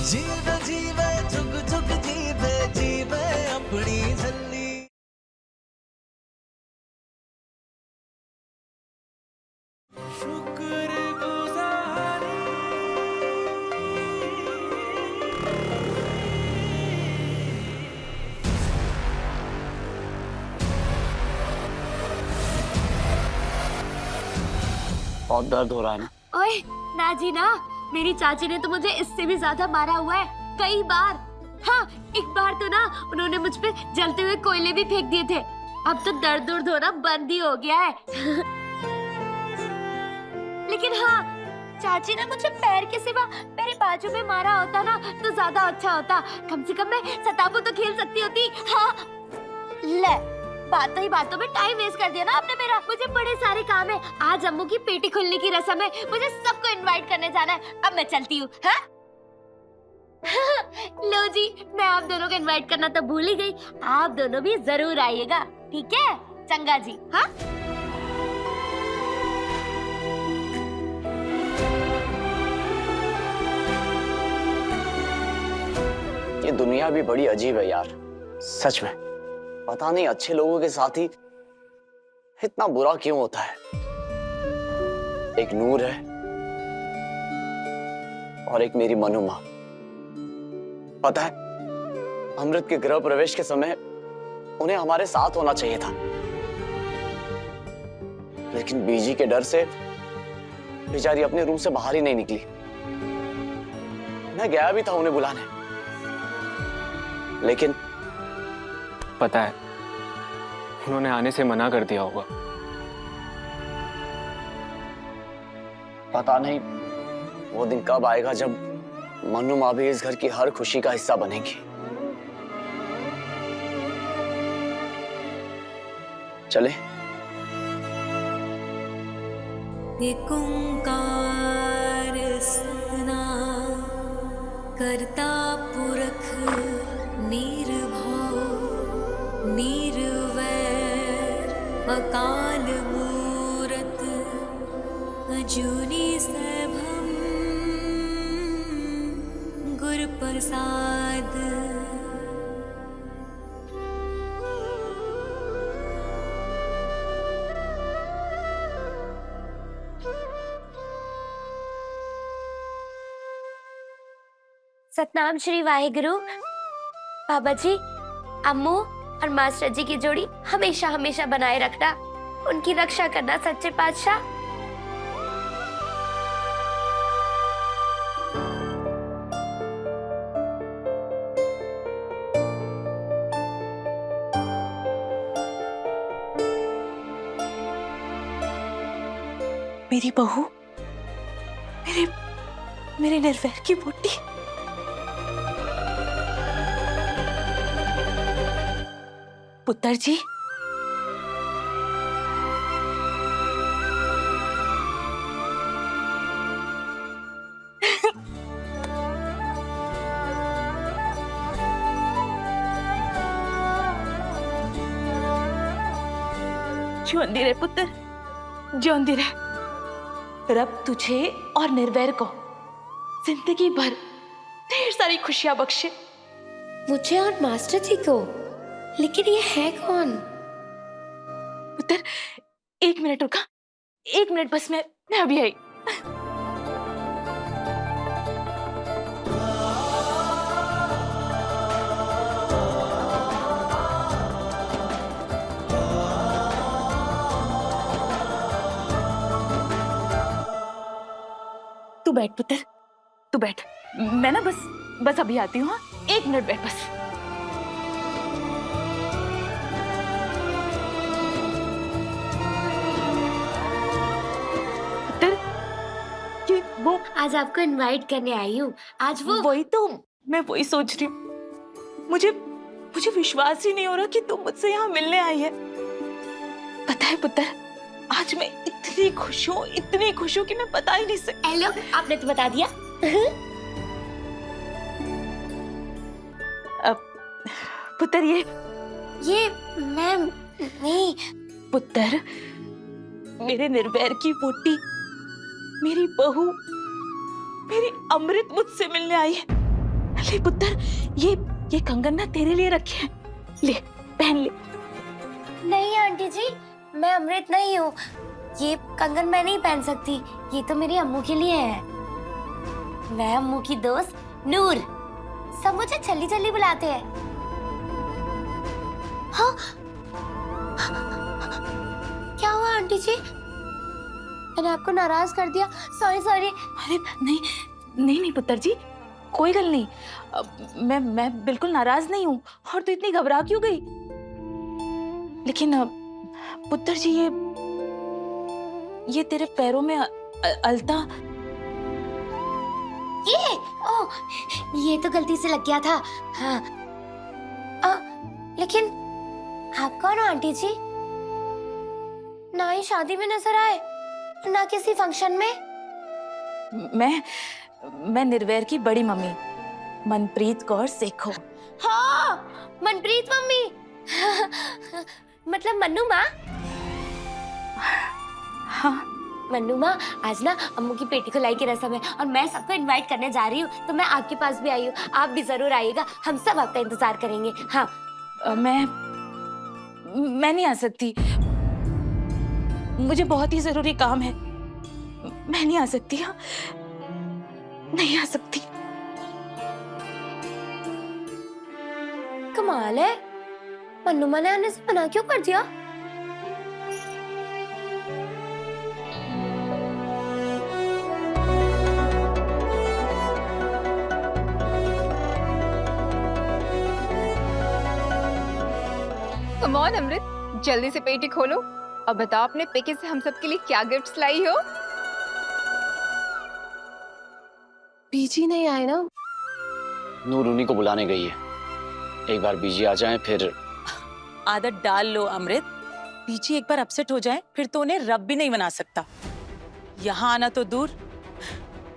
जीवे जीवे जुग जुग जीवे जीवे अपनी झल्ली। बहुत दर्द हो रहा है ना? ओए ना जी ना, मेरी चाची ने तो मुझे इससे भी ज्यादा मारा हुआ है, कई बार। हाँ, एक बार तो ना उन्होंने मुझ पे जलते हुए कोयले भी फेंक दिए थे। अब तो दर्द होना बंद ही हो गया है। लेकिन हाँ, चाची ने मुझे पैर के सिवा मेरे बाजू में मारा होता ना तो ज्यादा अच्छा होता। कम से कम मैं सताबू तो खेल सकती होती। हाँ ले, बातों ही बातों में टाइम वेस्ट कर दिया ना आपने मेरा। मुझे बड़े सारे काम है। आज अम्मू की पेटी खुलने की रस्म है, मुझे सबको इनवाइट करने जाना है। अब मैं चलती हूँ। हाँ? लो जी, मैं आप दोनों को इनवाइट करना तो भूल ही गई। आप दोनों भी जरूर आइएगा, ठीक है? चंगा जी। हाँ? ये दुनिया भी बड़ी अजीब है यार, सच में। पता नहीं अच्छे लोगों के साथ ही इतना बुरा क्यों होता है। एक नूर है और एक मेरी मनु माँ। पता है, अमृत के गृह प्रवेश के समय उन्हें हमारे साथ होना चाहिए था, लेकिन बीजी के डर से बेचारी अपने रूम से बाहर ही नहीं निकली। मैं गया भी था उन्हें बुलाने, लेकिन पता है उन्होंने आने से मना कर दिया होगा। पता नहीं वो दिन कब आएगा जब मन्नू माँ भी इस घर की हर खुशी का हिस्सा बनेंगी। चले? एक ओंकार सतनाम करता पुरख निर्भव निर्वैर अकाल मूरत अजूनी सैभम गुर प्रसाद। सतनाम श्री वाहेगुरु। बाबा जी, अम्मू और मास्टर जी की जोड़ी हमेशा हमेशा बनाए रखना, उनकी रक्षा करना सच्चे पातशाह। मेरी बहू, मेरे निर्वैर की बोटी। पुत्र जी, ज्योंदी रहे पुत्र, ज्योंदी रहे। रब तुझे और निर्वैर को जिंदगी भर ढेर सारी खुशियां बख्शे। मुझे और मास्टर जी को? लेकिन ये है कौन? पुत्र, 1 मिनट रुका, 1 मिनट बस, मैं अभी आई। तू बैठ पुत्र, तू बैठ। मैं ना बस अभी आती हूँ। 1 मिनट बैठ बस। वो आज आपको इनवाइट करने आई हूँ। आज वही तो मैं वही सोच रही हूँ। मुझे विश्वास ही नहीं हो रहा कि तुम मुझसे यहाँ मिलने आई है। पता है पुत्र, आज मैं इतनी खुश हूँ कि मैं बता ही नहीं सकती। हेलो, आपने तो बता दिया। पुत्र, ये मैं नहीं। पुत्र, मेरे निर्वैर की पोती, मेरी बहू, मेरी अमृत मुझसे मिलने आई है। ले पुत्र, ये कंगन ना तेरे लिए रखे हैं, ले पहन ले। नहीं आंटी जी, मैं अमृत नहीं हूँ। ये कंगन मैं नहीं पहन सकती, ये तो मेरी अम्मू के लिए है। मैं अम्मू की दोस्त नूर, सब मुझे छल्ली छल्ली बुलाते हैं। हाँ, क्या हुआ आंटी जी? मैंने आपको नाराज कर दिया? Sorry sorry. अरे नहीं नहीं नहीं पुत्र जी, कोई गल नहीं। मैं बिल्कुल नाराज नहीं हूँ। और तू इतनी घबरा क्यों गई? लेकिन पुत्र जी, ये तेरे पैरों में अलता। ये तो गलती से लग गया था। हाँ। लेकिन आप कौन हो आंटी जी? ना ही शादी में नजर आए, ना किसी फंक्शन में। मैं निर्वैर की बड़ी मम्मी मनप्रीत कौर सेखो। हाँ, मनप्रीत मम्मी। मतलब मन्नू माँ। हाँ मन्नू माँ, आज ना अम्मू की पेटी खुलाई की रस्म है और मैं सबको इनवाइट करने जा रही हूँ, तो मैं आपके पास भी आई हूँ। आप भी जरूर आइएगा, हम सब आपका इंतजार करेंगे। हाँ। मैं नहीं आ सकती, मुझे बहुत ही जरूरी काम है। मैं नहीं आ सकती। हाँ, नहीं आ सकती। कमाल है, मन्नू माँ ने आने से मना क्यों कर दिया? कम ऑन अमृत, जल्दी से पेटी खोलो और बताओ अपने पेके से हम सब के लिए क्या गिफ्ट्स लाई हो। बीजी नहीं आए ना? नूर उन्हीं को बुलाने गई है। एक बार बीजी आ जाए फिर। आदत डाल लो अमृत, बीजी एक बार अपसेट हो जाए फिर तो उन्हें रब भी नहीं बना सकता। यहाँ आना तो दूर,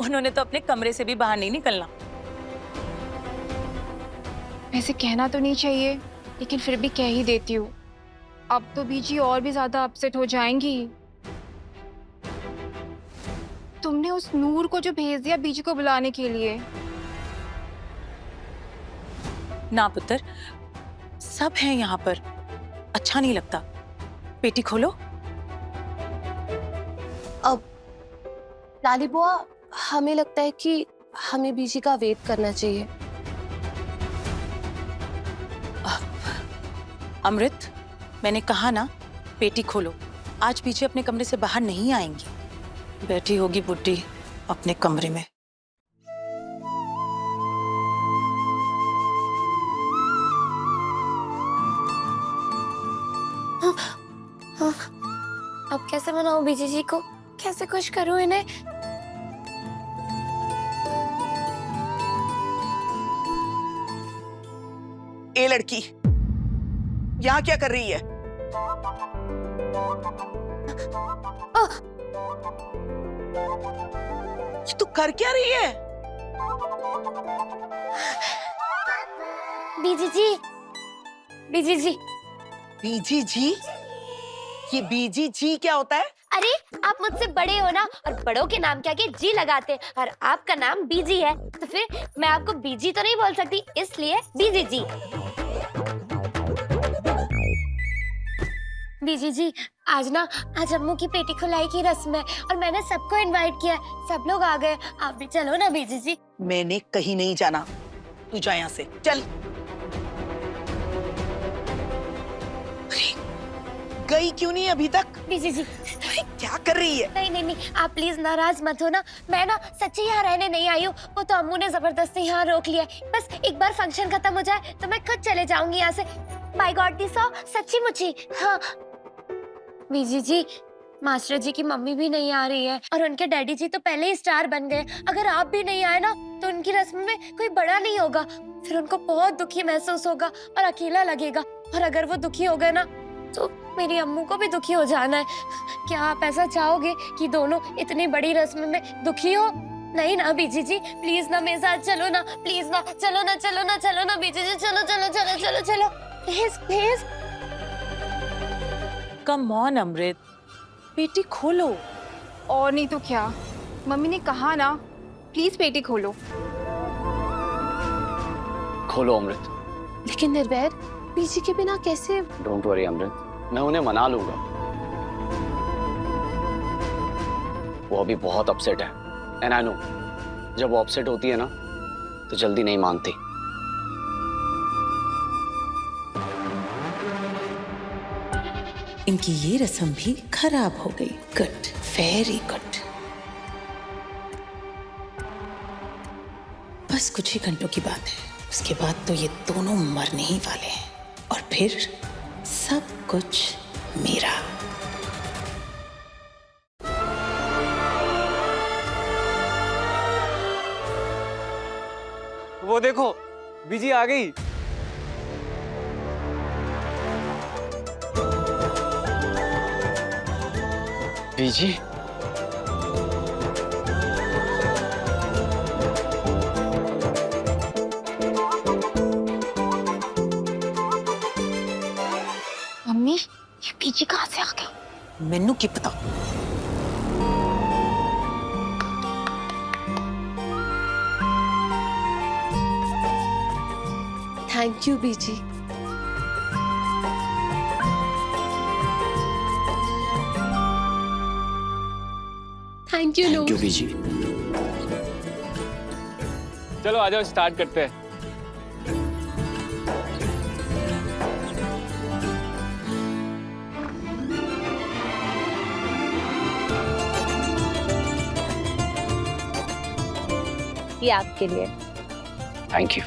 उन्होंने तो अपने कमरे से भी बाहर नहीं निकलना। वैसे कहना तो नहीं चाहिए, लेकिन फिर भी कह ही देती हूँ। अब तो बीजी और भी ज्यादा अपसेट हो जाएंगी। तुमने उस नूर को जो भेज दिया बीजी को बुलाने के लिए। ना पुत्र, सब हैं यहाँ पर, अच्छा नहीं लगता। पेटी खोलो। अब लाली बुआ, हमें लगता है कि हमें बीजी का वेट करना चाहिए। अमृत, मैंने कहा ना, पेटी खोलो। आज पीछे अपने कमरे से बाहर नहीं आएंगी। बैठी होगी बुड्ढी अपने कमरे में। अब कैसे मनाऊं बीजी जी को? कैसे खुश करूं इन्हें? ए लड़की, यहाँ क्या कर रही है? ये तू कर क्या रही है? बीजी जी, बीजी जी। बीजी जी? ये बीजी जी क्या होता है? अरे आप मुझसे बड़े हो ना, और बड़ों के नाम क्या के जी लगाते हैं, और आपका नाम बीजी है तो फिर मैं आपको बीजी तो नहीं बोल सकती, इसलिए बीजी जी। बीजी जी, आज अम्मू की पेटी खुलाई की रस्म है और मैंने सबको इनवाइट किया है। सब लोग आ गए, आप भी चलो ना बीजी जी। मैंने कहीं नहीं जाना, तू जा यहाँ से, चल। गई क्यों नहीं अभी तक? बीजी जी, क्या कर रही है? नहीं नहीं नहीं, आप प्लीज नाराज मत हो ना। मैं सच्ची यहाँ रहने नहीं आई हूँ, वो तो अम्मू ने जबरदस्ती यहाँ रोक लिया है। बस एक बार फंक्शन खत्म हो जाए तो मैं खुद चले जाऊंगी यहाँ से। बाय गॉड दी सो, सच्ची मुच्ची। हाँ बीजी जी, मास्टर जी की मम्मी भी नहीं आ रही है और उनके डैडी जी तो पहले ही स्टार बन गए। अगर आप भी नहीं आए ना तो उनकी रस्म में कोई बड़ा नहीं होगा, फिर उनको बहुत दुखी महसूस होगा और अकेला लगेगा। और अगर वो दुखी हो गए ना तो मेरी अम्मू को भी दुखी हो जाना है। क्या आप ऐसा चाहोगे कि दोनों इतनी बड़ी रस्म में दुखी हो? नहीं ना बीजी जी, प्लीज ना मेरे साथ चलो ना, प्लीज ना, चलो ना, चलो ना, चलो ना बीजी जी, चलो चलो चलो चलो चलो, प्लीज प्लीज। कम ऑन अमृत, पेटी खोलो। और नहीं तो क्या, मम्मी ने कहा ना, प्लीज पेटी खोलो। खोलो अमृत। लेकिन निर्वैर, बीजी के बिना कैसे? डोंट वरी अमृत, मैं उन्हें मना लूंगा। वो अभी बहुत अपसेट है, एंड आई नो जब वो अपसेट होती है ना तो जल्दी नहीं मानती। इनकी ये रस्म भी खराब हो गई। Good, very good. बस कुछ ही घंटों की बात है, उसके बाद तो ये दोनों मरने ही वाले हैं और फिर सब कुछ मेरा। वो देखो, बीजी आ गई। बीजी, मम्मी, ये बीजी कहाँ से आ गई? मैनू की पता। थैंक यू बीजी। थैंक यू थैंक यू बीजी। चलो आ जाओ, स्टार्ट करते हैं। ये आपके लिए। Thank you.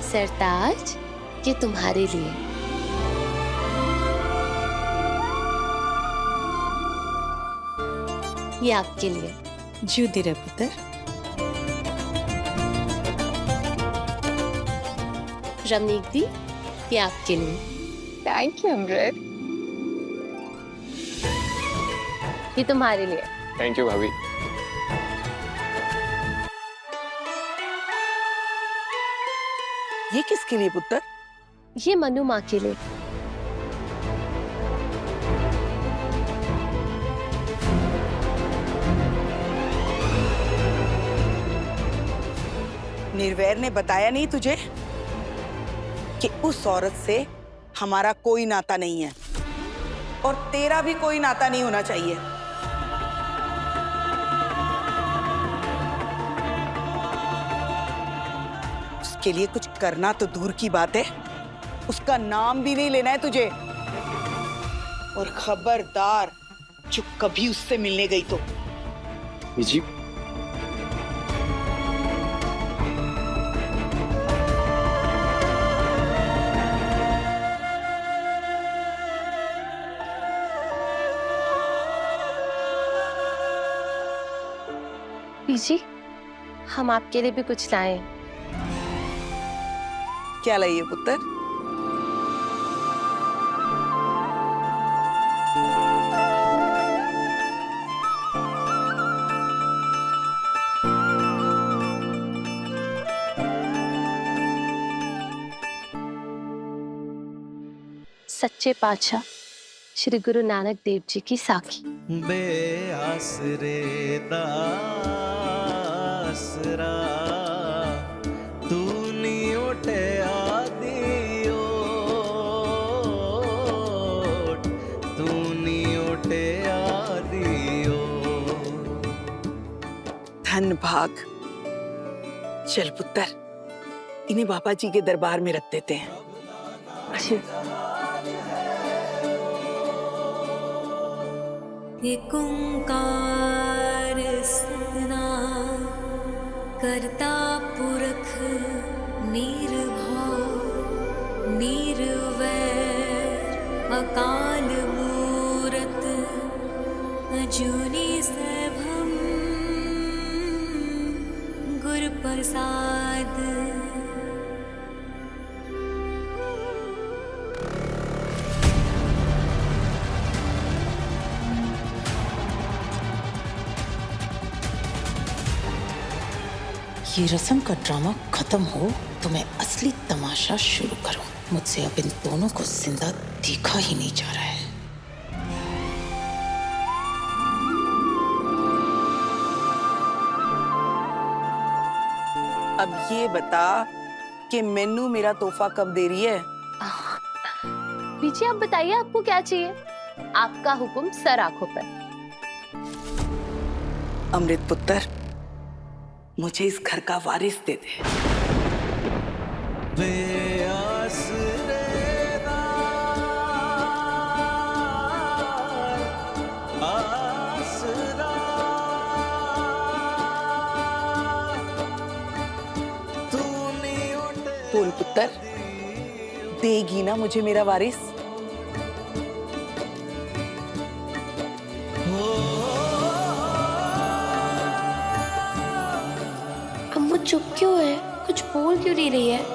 सरताज, ये तुम्हारे लिए। ये आपके लिए। ज्योति रे पुत्र। रमनीक दी, ये आपके लिए। थैंक यू अमृत। ये तुम्हारे लिए। थैंक यू भाभी। ये किसके लिए पुत्र? ये मनु माँ के लिए। निर्वैर ने बताया नहीं तुझे कि उस औरत से हमारा कोई नाता नहीं है और तेरा भी कोई नाता नहीं होना चाहिए। उसके लिए कुछ करना तो दूर की बात है, उसका नाम भी नहीं लेना है तुझे। और खबरदार जो कभी उससे मिलने गई तो। बीजी, बीजी, हम आपके लिए भी कुछ लाए हैं। क्या लाइए पुत्र? सच्चे पातशाह श्री गुरु नानक देव जी की साखी। बेआसरे दासरा तू नी उठे आदियो, तू नी उठे आदियो। धन भाग। चल पुत्र, इन्हें बाबा जी के दरबार में रख देते हैं। एक ओंकार सतनाम करता पुरख निर्भव निर्वैर अकाल मूरत अजूनी सैभम गुर प्रसाद। ये रस्म का ड्रामा खत्म हो तो मैं असली तमाशा शुरू करूं। मुझसे अब इन दोनों को जिंदा देखा ही नहीं जा रहा है। अब ये बता कि मेनू मेरा तोहफा कब दे रही है? बीजी आप बताइए आपको क्या चाहिए? आपका हुक्म सर आंखों पर। अमृत पुत्र, मुझे इस घर का वारिस दे दे। बोल पुत्र, देगी ना मुझे मेरा वारिस? अम्मू चुप क्यों है? कुछ बोल क्यों नहीं रही है?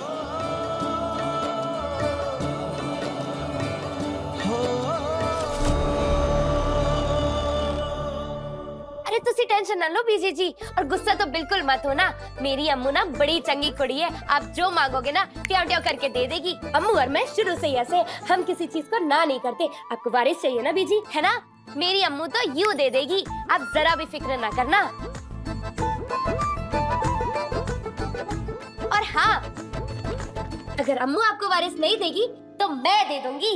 अरे तुसी टेंशन ना लो बीजी जी, और गुस्सा तो बिल्कुल मत हो ना। मेरी अम्मू ना बड़ी चंगी कुड़ी है, आप जो मांगोगे ना ट्याव ट्याव करके दे देगी। अम्मू और मैं शुरू से ही ऐसे, हम किसी चीज को ना नहीं करते। आपको वारिस चाहिए ना बीजी, है ना? मेरी अम्मू तो यूं दे देगी, आप जरा भी फिक्र ना करना। और हाँ, अगर अम्मू आपको वारिस नहीं देगी तो मैं दे दूंगी।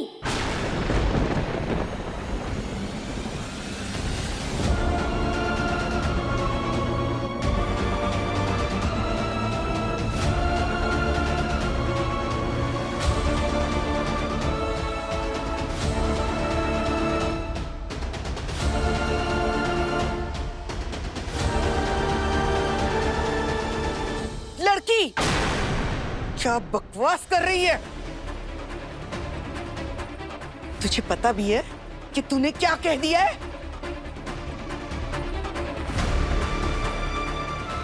लड़की क्या बकवास कर रही है? तुझे पता भी है कि तूने क्या कह दिया है?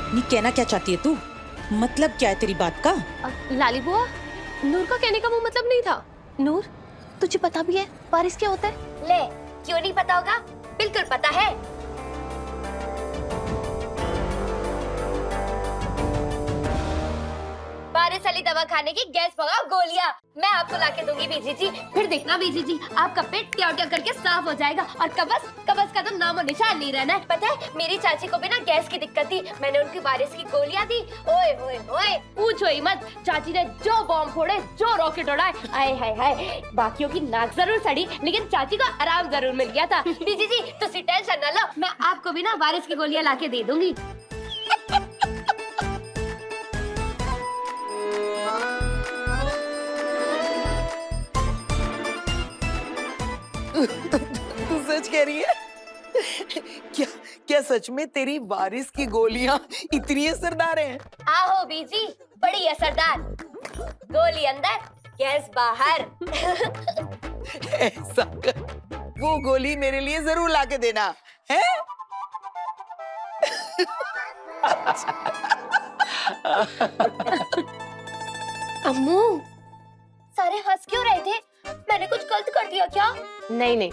नहीं, कहना क्या चाहती है तू? मतलब क्या है तेरी बात का? लाली बुआ, नूर का कहने का वो मतलब नहीं था। नूर, तुझे पता भी है वारिस क्या होता है? ले, क्यों नहीं पता होगा? बिल्कुल पता है। वारिस वाली दवा खाने की गैस भगाओ गोलियां मैं आपको लाके दूंगी बीजी जी। फिर देखना बीजी जी, आपका पेट ट्याव ट्याव करके साफ हो जाएगा और कबज कबज का तो नामो निशान नहीं रहना है। पता है मेरी चाची को भी ना गैस की दिक्कत थी, मैंने उनकी वारिस की गोलियां दी। ओए ओए ओए, पूछो ही मत, चाची ने जो बॉम्ब फोड़े, जो रॉकेट उड़ाए, आए हाय हाय, बाकियों की नाक जरूर सड़ी लेकिन चाची को आराम जरूर मिल गया था। बीजी जी तुसी टेंशन ना लो, मैं आपको भी ना वारिस की गोलियां लाके दे दूंगी। तू सच कह रही है? क्या क्या सच में तेरी वारिस की गोलियां इतनी असरदार हैं? आहो बीजी, बड़ी असरदार। गोली अंदर, गैस बाहर। ऐसा कर, वो गोली मेरे लिए जरूर लाके देना है? अम्मू, सारे हंस क्यों रहे थे? मैंने कुछ गलत कर दिया क्या? नहीं नहीं,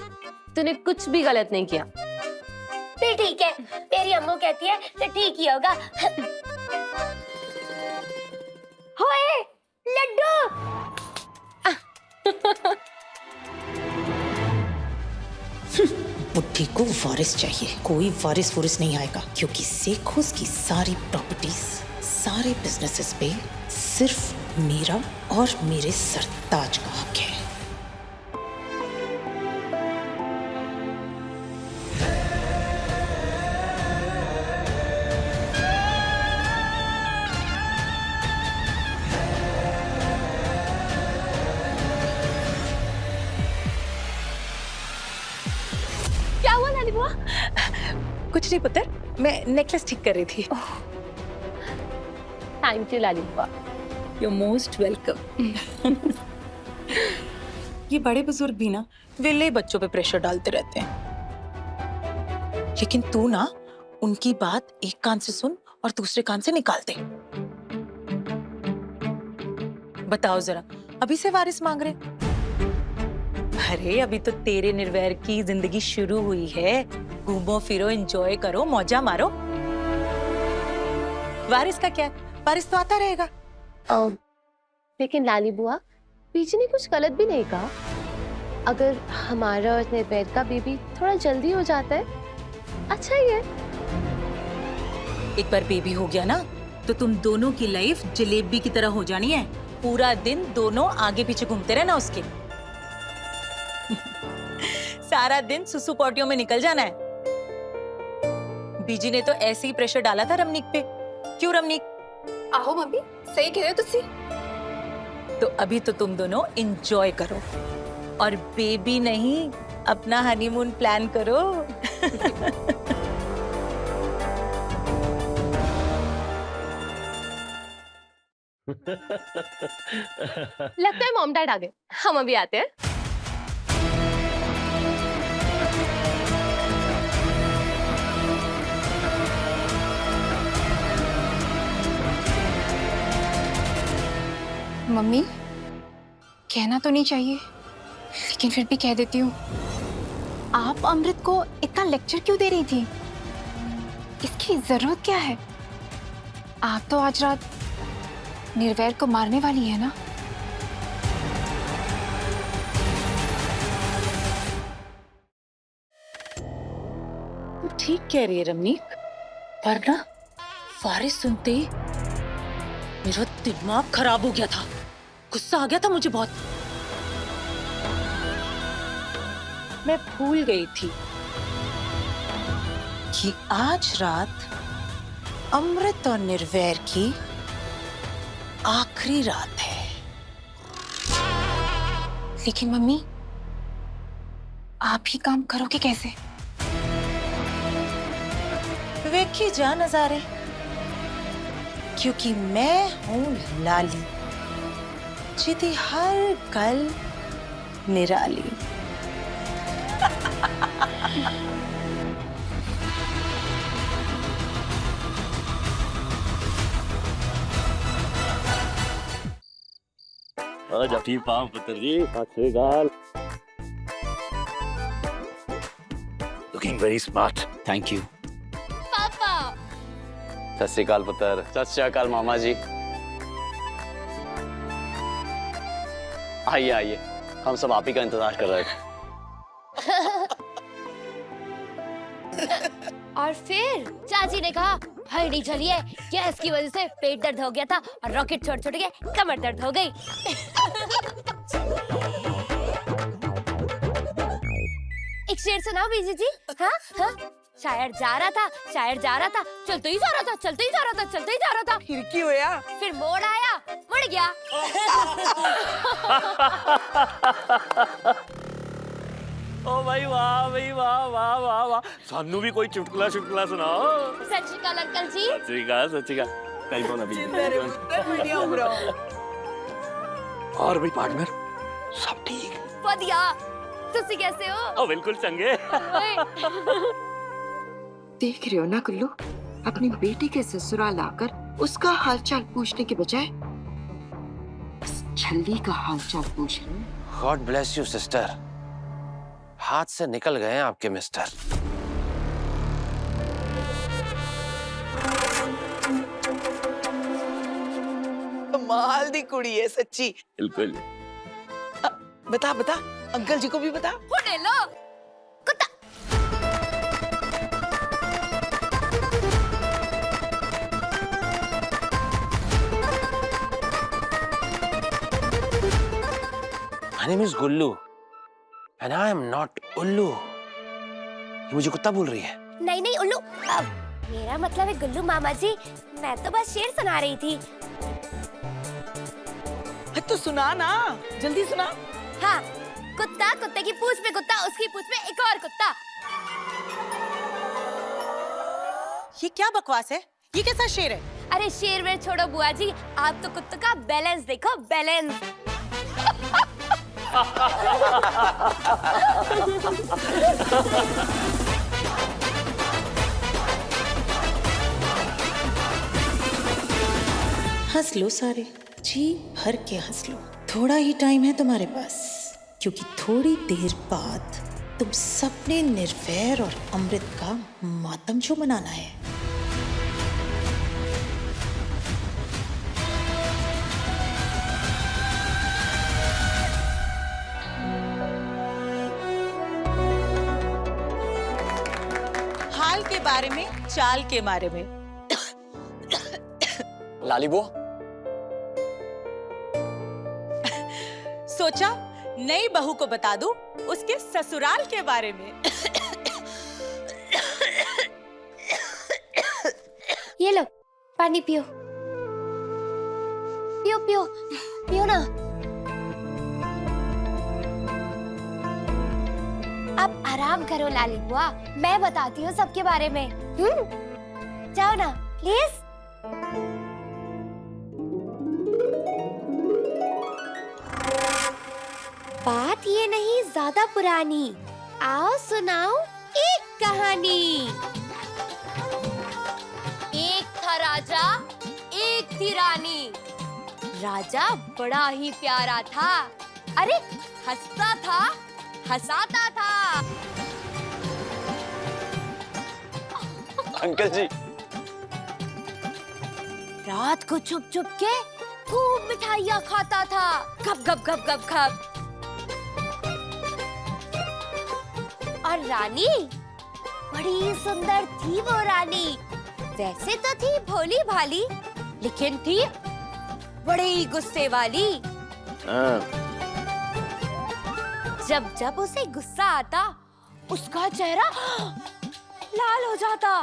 तूने कुछ भी गलत नहीं किया। फिर ठीक है, तेरी अम्मू कहती है तो ठीक ही होगा। होए लड्डू। बुड्ढी को वारिस चाहिए, कोई वारिस वुरिस नहीं आएगा क्योंकि सेखोस की सारी प्रॉपर्टीज, सारे बिजनेसेस पे सिर्फ मेरा और मेरे सरताज का हक है। क्या हुआ लाली बुआ? कुछ नहीं पुत्र, मैं नेकलेस ठीक कर रही थी। थैंक यू लाली बुआ। You're most welcome. ये बड़े बुजुर्ग भी ना विले बच्चों पे प्रेशर डालते रहते हैं, लेकिन तू ना उनकी बात एक कान से सुन और दूसरे कान से निकाल दे। बताओ जरा, अभी से वारिस मांग रहे? अरे अभी तो तेरे निर्वैर की जिंदगी शुरू हुई है, घूमो फिरो, एंजॉय करो, मौजा मारो। वारिस का क्या है, वारिस तो आता रहेगा। लेकिन लाली बुआ, बीजी ने कुछ गलत भी नहीं कहा। अगर हमारा और निर्वैर का बेबी थोड़ा जल्दी हो जाता है, अच्छा ही है। एक बार बेबी हो गया ना तो तुम दोनों की लाइफ जलेबी की तरह हो जानी है। पूरा दिन दोनों आगे पीछे घूमते रहना उसके। सारा दिन सुसु पोटियों में निकल जाना है। बीजी ने तो ऐसे ही प्रेशर डाला था रमनीक पे। क्यों रमनीक? आहो मम्मी, सही कह रहे हो तुसी। तो अभी तो तुम दोनों एंजॉय करो और बेबी नहीं, अपना हनीमून प्लान करो। लगता है मॉम डैड आ गए, हम अभी आते हैं। मम्मी, कहना तो नहीं चाहिए, लेकिन फिर भी कह देती हूँ। आप अमृत को इतना लेक्चर क्यों दे रही थी? इसकी जरूरत क्या है? आप तो आज रात निर्वैर को मारने वाली है ना? तू ठीक कह रही है रमनीक, पर ना फारिस सुनते ही मेरा दिमाग खराब हो गया था। गुस्सा आ गया था मुझे बहुत। मैं भूल गई थी कि आज रात अमृत और निर्वैर की आखिरी रात है। लेकिन मम्मी, आप ही काम करोगे कैसे? देखी जा नजारे, क्योंकि मैं हूं लाली, जिदी हर कल निराली। जफी पाम पुत्र जी, सत श्री अकाल। Looking very smart. Thank you. पापा। सत श्री अकाल पुत्र। सत श्री अकाल मामा जी। आइए आइए, हम सब आप ही का इंतजार कर रहे थे। और फिर चाची ने कहा, भाई नहीं चलिए, गैस की वजह से पेट दर्द हो गया था और रॉकेट छोड़ छोड़ के कमर दर्द हो गई। एक शेर सुनाओ बीजी जी। हाँ हाँ। शायर जा रहा था, शायर जा रहा था, चलते ही जा रहा था, चलते ही जा रहा था, चलते ही जा रहा था। फिर की होया? फिर मोड़ आया, मुड़ गया। ओ भाई वाह भाई वाह वाह वाह वाह, सानू भी कोई चुटकुला चुटकुला सुनाओ। सत श्री अकाल अंकल जी। सत श्री अकाल, सत श्री अकाल। टेलीफोन अभी। बढ़िया उम्र। और भाई पार्टनर सब ठीक? बढ़िया। तुसी कैसे हो? ओ बिल्कुल चंगे। देख रहे हो ना गुल्लू, अपनी बेटी के ससुराल आकर उसका हालचाल पूछने के बजाय इस छल्ली का हालचाल पूछ रहे हो। गॉड ब्लेस यू सिस्टर, हाथ से निकल गए हैं आपके मिस्टर। कमाल दी कुड़ी है सच्ची। बिल्कुल। बता बता, अंकल जी को भी बता। होने लो कुत्ता। My name is Gullu and I am not उल्लू। ये मुझे कुत्ता बोल रही है? नहीं नहीं उल्लू, मेरा मतलब है गुल्लू मामा जी, मैं तो बस शेर सुना रही थी। तो सुना ना, जल्दी सुना। हाँ, कुत्ता, कुत्ते की पूंछ पे कुत्ता, उसकी पूंछ पे एक और कुत्ता। ये क्या बकवास है? ये कैसा शेर है? अरे शेर वेर छोड़ो बुआ जी, आप तो कुत्ते का बैलेंस देखो, बैलेंस। हंस लो सारे, जी भर के हंस लो। थोड़ा ही टाइम है तुम्हारे पास, क्योंकि थोड़ी देर बाद तुम सबने निर्वैर और अमृत का मातम जो मनाना है। हाल के बारे में, चाल के बारे में लाली बुआ, सोचा नई बहू को बता दूं उसके ससुराल के बारे में। ये लो पानी पियो, पियो पियो पियो ना। अब आराम करो लाली बुआ, मैं बताती हूँ सबके बारे में। जाओ ना प्लीज। बात ये नहीं ज्यादा पुरानी, आओ सुनाओ एक कहानी। एक था राजा, एक थी रानी। राजा बड़ा ही प्यारा था, अरे हंसता था, हंसाता था। अंकल जी। रात को छुप छुप के खूब मिठाइयाँ खाता था, गप गप गप गप गप। और रानी, बड़ी सुंदर थी वो रानी। वैसे तो थी भोली भाली, लेकिन थी बड़ी गुस्से वाली। जब जब उसे गुस्सा आता, उसका चेहरा लाल हो जाता।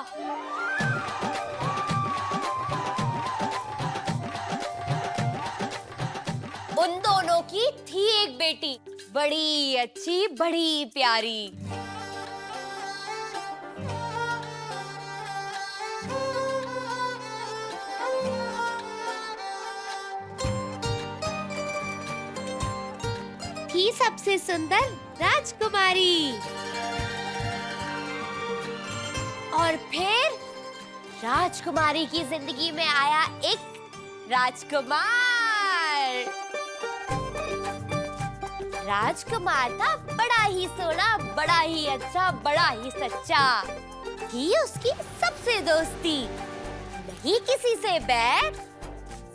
उन दोनों की थी एक बेटी, बड़ी अच्छी, बड़ी प्यारी। थी सबसे सुंदर राजकुमारी। और फिर राजकुमारी की जिंदगी में आया एक राजकुमार। राजकुमार था बड़ा ही सोना, बड़ा ही अच्छा, बड़ा ही सच्चा। थी उसकी सबसे दोस्ती, नहीं किसी से बैर।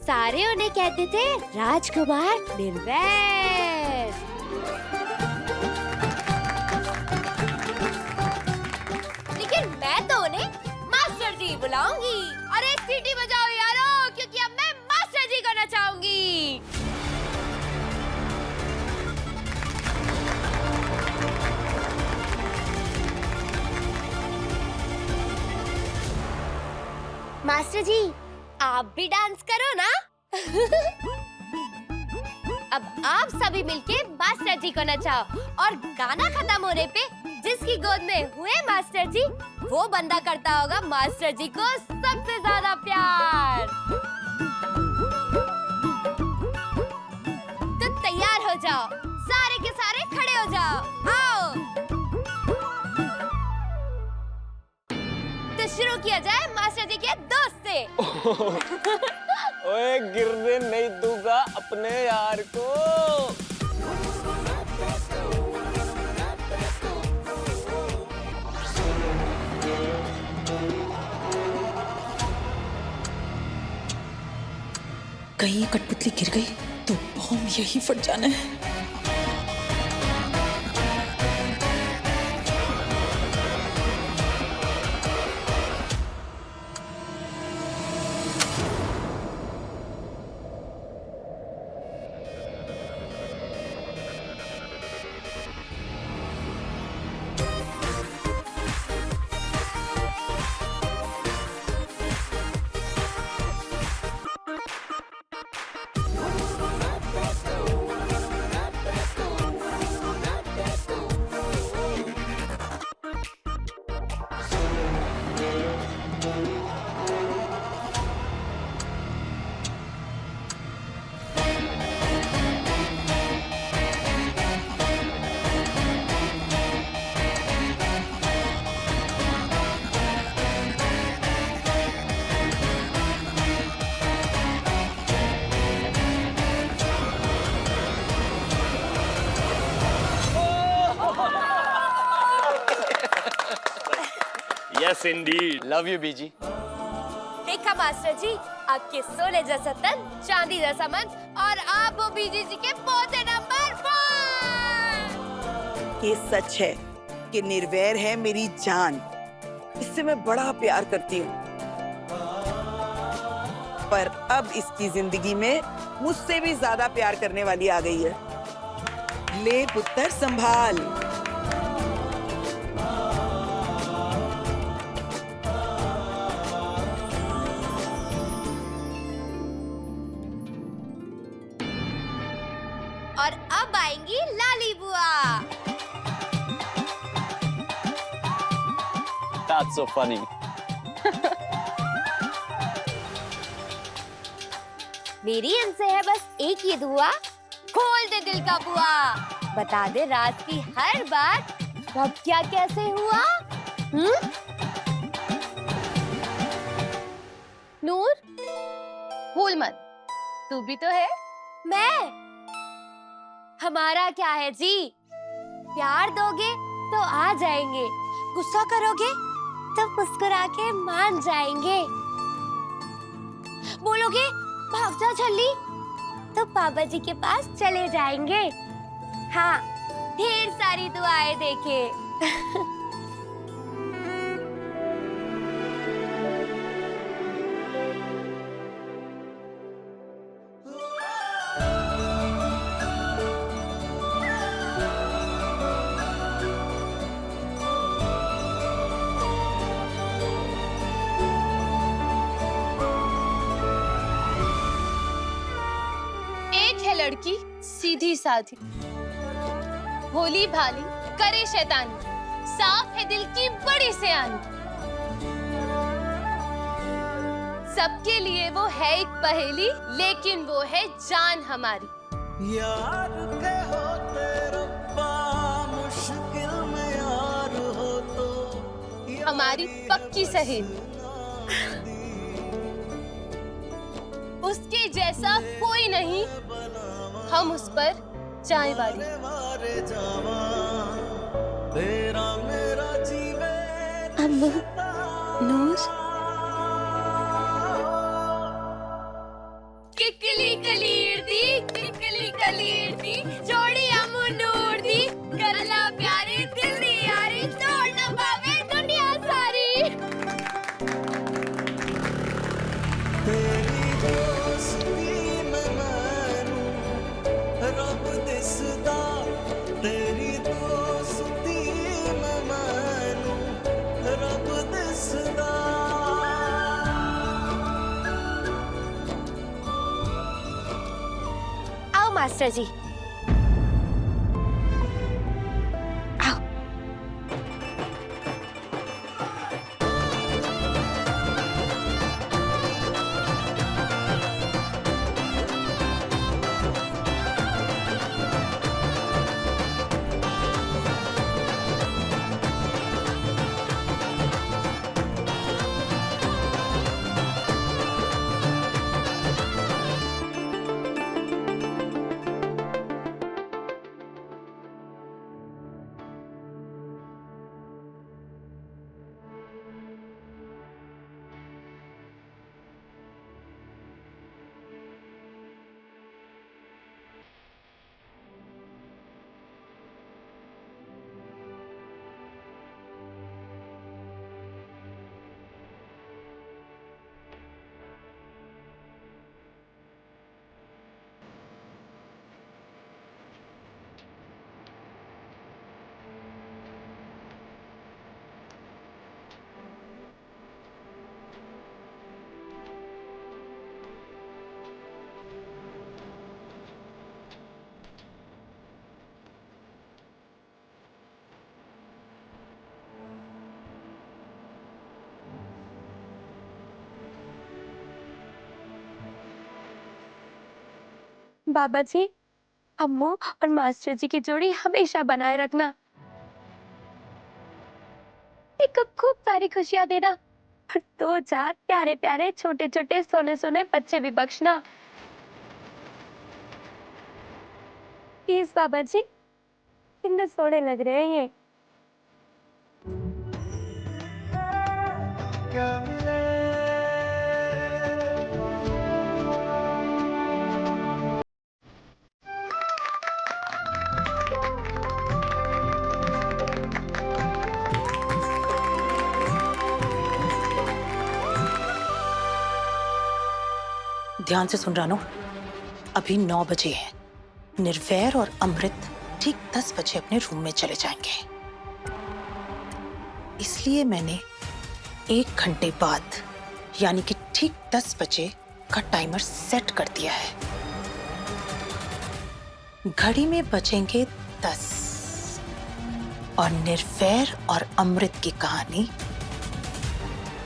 सारे उन्हें कहते थे राजकुमार निर्वैर। लेकिन मैं तो उन्हें मास्टर जी बुलाऊंगी। अरे सीटी बजाओ यारो, क्योंकि अब मैं मास्टर जी करना चाहूंगी। मास्टर जी, आप भी डांस करो ना। अब आप सभी मिलके मास्टर जी को नचाओ, और गाना खत्म होने पे जिसकी गोद में हुए मास्टर जी, वो बंदा करता होगा मास्टर जी को सबसे ज्यादा प्यार। तो तैयार हो जाओ, सारे के सारे खड़े हो जाओ। आओ तो शुरू किया जाए मास्टर जी के दोस्त से। ओए गिरने नहीं दूंगा अपने यार को। कहीं कठपुतली गिर गई तो बॉम्ब यही फट जाना है। Yes, indeed. लव यू बीजी। देखा मास्टर जी, आपके सोने जैसा तन, चांदी जैसा मन, और आप वो बीजी जी के पोते नंबर 1। ये सच है कि निर्वैर है मेरी जान। इससे मैं बड़ा प्यार करती हूँ। पर अब इसकी जिंदगी में मुझसे भी ज्यादा प्यार करने वाली आ गई है। ले पुत्र संभाल। और अब आएंगी लाली बुआ। That's so funny. मेरी इनसे है बस एक ही दुआ, खोल दे दिल का बुआ, बता दे रात की हर बात, कब क्या कैसे हुआ। नूर, भूल मत, तू भी तो है। मैं? हमारा क्या है जी, प्यार दोगे तो आ जाएंगे, गुस्सा करोगे तो मुस्कुरा के मान जाएंगे, बोलोगे भाग जा छल्ली तो पापा जी के पास चले जाएंगे। हाँ, ढेर सारी दुआएं देके। लड़की सीधी साधी, भोली भाली, करे शैतानी, साफ है दिल की बड़ी सियानी, सबके लिए वो है एक पहेली, लेकिन वो है जान हमारी। यार के होते रब्बा, मुश्किल में यार हो तो हमारी पक्की सहेली, उसके जैसा कोई नहीं, हम उस पर जाए वाली। तेरा मेरा जीवे अम्मू, नूर, किकली कलीर दी, किकली कलीर दी, जोड़ी अम्मू नूर दी, करला प्यारी दिल दी यारी, तोड़ न पावे दुनिया सारी। तेरी दोस्ती में मैनू रब दिसदा, तेरी दोस्ती में मैनू रब दिसदा। आओ मास्टर जी, आओ। बाबा जी, अम्मू और मास्टर जी की जोड़ी हमेशा बनाए रखना। एक खूब सारी खुशियां देना और 2-4 प्यारे प्यारे छोटे छोटे सोने सोने बच्चे भी बख्शना। प्लीज बाबा जी, कितने सोने लग रहे हैं ये। ध्यान से सुन रानो, अभी 9 बजे हैं। निर्वैर और अमृत ठीक 10 बजे अपने रूम में चले जाएंगे। इसलिए मैंने 1 घंटे बाद यानी कि ठीक 10 बजे का टाइमर सेट कर दिया है। घड़ी में बजेंगे 10 और निर्वैर और अमृत की कहानी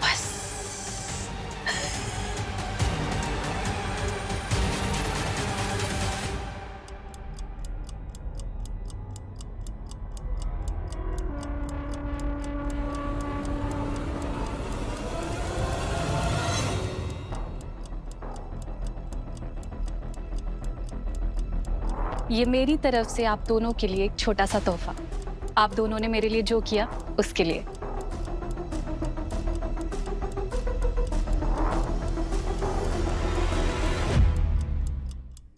बस। ये मेरी तरफ से आप दोनों के लिए एक छोटा सा तोहफा। आप दोनों ने मेरे लिए जो किया उसके लिए।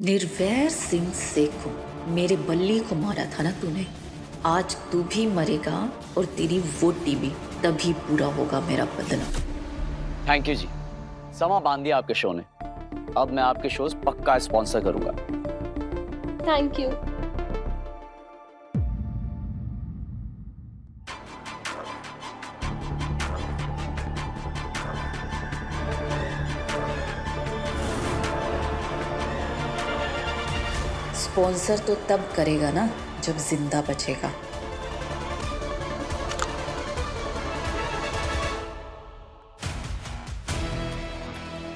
निर्वैर सिंह सेखो, मेरे बल्ली को मारा था ना तूने, आज तू भी मरेगा और तेरी वो टीवी तभी पूरा होगा मेरा बदला। थैंक यू जी, समा बांध दिया आपके शो ने। अब मैं आपके शोज पक्का स्पॉन्सर करूंगा। Thank you. स्पॉन्सर तो तब करेगा ना जब जिंदा बचेगा।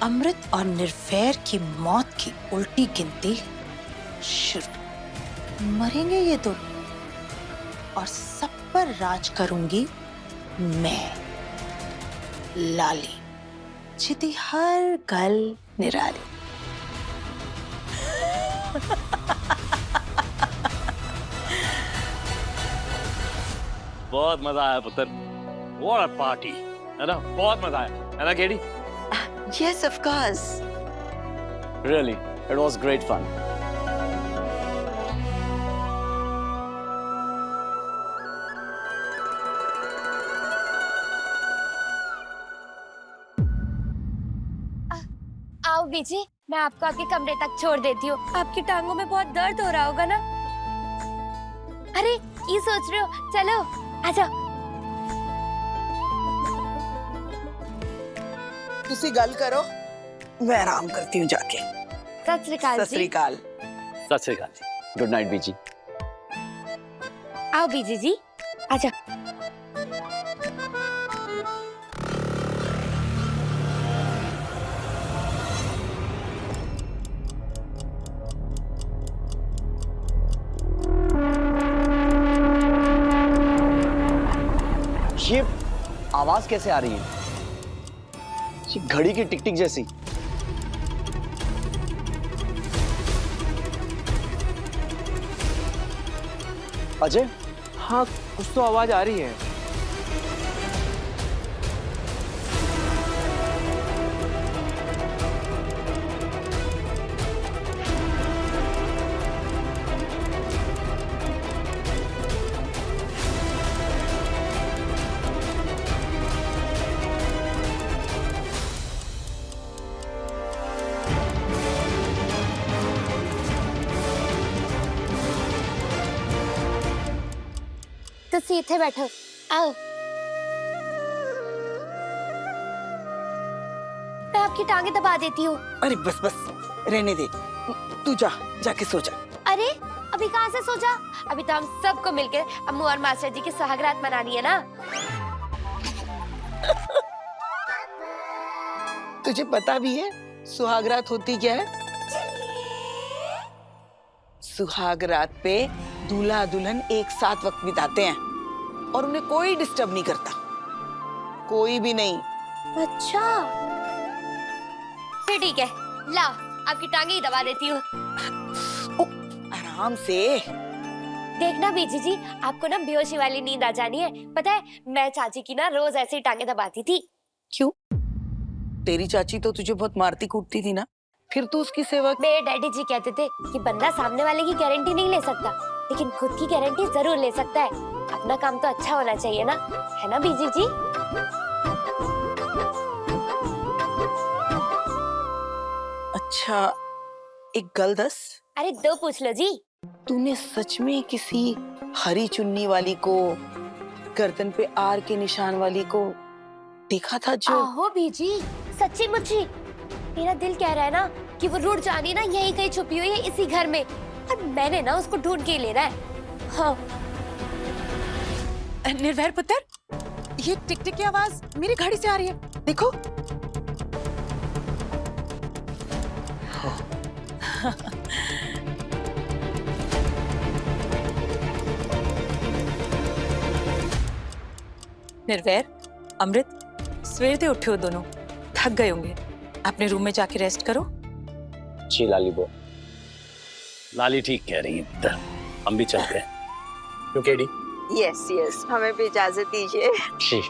अमृत और निर्वैर की मौत की उल्टी गिनती शुरू। मरेंगे ये दोनों और सब पर राज करूंगी मैं, लाली, जिती हर गल निराली। बहुत मजा आया पुत्र। What a party, है ना? बहुत मजा आया, है ना KD? Yes, of course. Really, it was great fun. आओ बीजी, मैं आपको आपके कमरे तक छोड़ देती हूँ। आपकी टांगों में बहुत दर्द हो रहा होगा ना? अरे ये सोच रहे हो? चलो आ जाओ। तुसी गल करो, मैं आराम करती हूँ जाके। सत श्री अकाल जी। सत श्री अकाल। सत श्री अकाल जी। गुड नाइट बीजी। आओ बीजी जी, आ जाओ। ये आवाज कैसे आ रही है? ये घड़ी की टिक टिक जैसी। अजय? हाँ, कुछ तो आवाज आ रही है। तुसी इत्थे बैठो, आओ। मैं आपकी टांगे दबा देती हूँ। अरे बस बस रहने दे, तू जा, जाके सो जा। अरे अभी कहाँ से सो जा? अभी तो हम सबको मिलकर अम्मू और मास्टर जी की सुहागरात मनानी है ना। तुझे पता भी है सुहागरात होती क्या है? सुहागरात पे दूल्हा दुल्हन एक साथ वक्त बिताते हैं और उन्हें कोई डिस्टर्ब नहीं करता, कोई भी नहीं। अच्छा फिर ठीक है, लाओ आपकी टांगे ही दबा देती हूँ। आराम से। देखना बीजी जी, आपको ना बेहोशी वाली नींद आ जानी है। पता है मैं चाची की ना रोज ऐसे ही टांगे दबाती थी। क्यों? तेरी चाची तो तुझे बहुत मारती कूटती थी ना, फिर तू उसकी सेवा। मेरे डैडी जी कहते थे कि बंदा सामने वाले की गारंटी नहीं ले सकता, लेकिन खुद की गारंटी जरूर ले सकता है। अपना काम तो अच्छा होना चाहिए ना, है ना बीजी जी? अच्छा, एक गल दस, अरे दो पूछ लो जी। तूने सच में किसी हरी चुन्नी वाली को, गर्दन पे आर के निशान वाली को देखा था जो? आहो बीजी, सच्ची मुच्ची मेरा दिल कह रहा है ना कि वो रूठ जानी ना यहीं कहीं छुपी हुई है इसी घर में, और मैंने ना उसको ढूंढ के ही लेना है। हाँ। निर्भय पुत्र, ये टिक टिक की आवाज मेरी घड़ी से आ रही है, देखो। निर्वैर, अमृत, सवेर दे उठे हो दोनों, थक गए होंगे, अपने रूम में जाके रेस्ट करो। जी लाली बुआ। लाली ठीक कह रही है पुत्र, हम भी चलते हैं। क्यों केडी? यस यस, हमें भी इजाजत दीजिए। जी,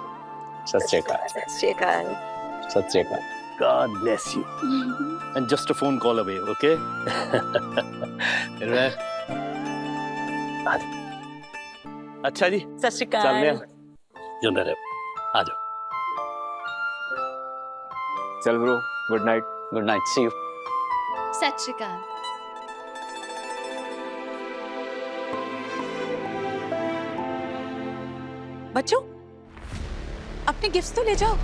सत श्री अकाल। श्री अकाल। सत श्री अकाल। God bless you. And just a phone call away, okay? अच्छा जी, सत श्री चलने अकाल। हैं। जिंदा रहो, आ जाओ। चल bro, good night. Good night, see you. सत श्री अकाल। बच्चों, अपने गिफ्ट्स तो ले जाओ।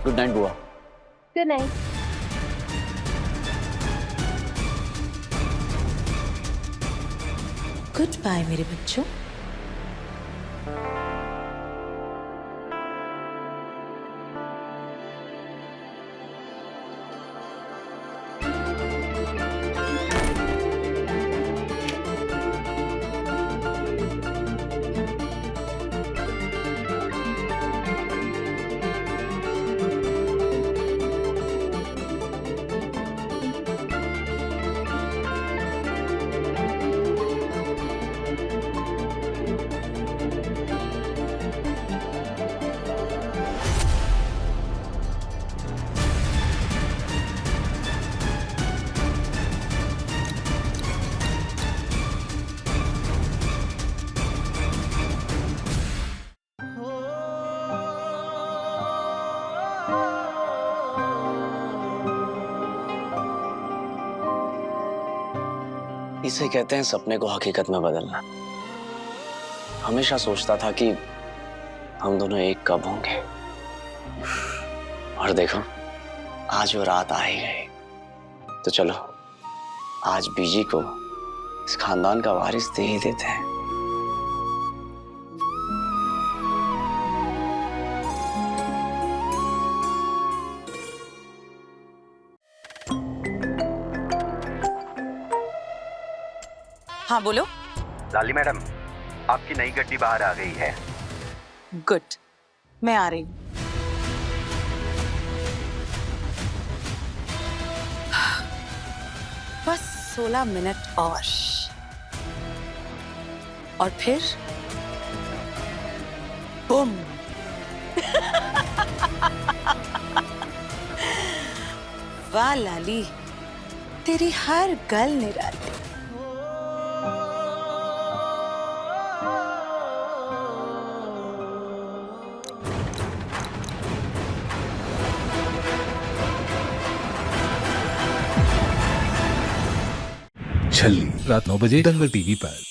गुड नाइट बुआ। Good night. गुड बाय मेरे बच्चों। इसे कहते हैं सपने को हकीकत में बदलना। हमेशा सोचता था कि हम दोनों एक कब होंगे, और देखो आज वो रात आ ही गई। तो चलो आज बीजी को इस खानदान का वारिस दे ही देते हैं। हाँ बोलो। लाली मैडम, आपकी नई गड्डी बाहर आ गई है। गुड, मैं आ रही हूँ। बस 16 मिनट और फिर बुम। वाह लाली, तेरी हर गल निराली। छल्ली रात 9 बजे दंगल टीवी पर।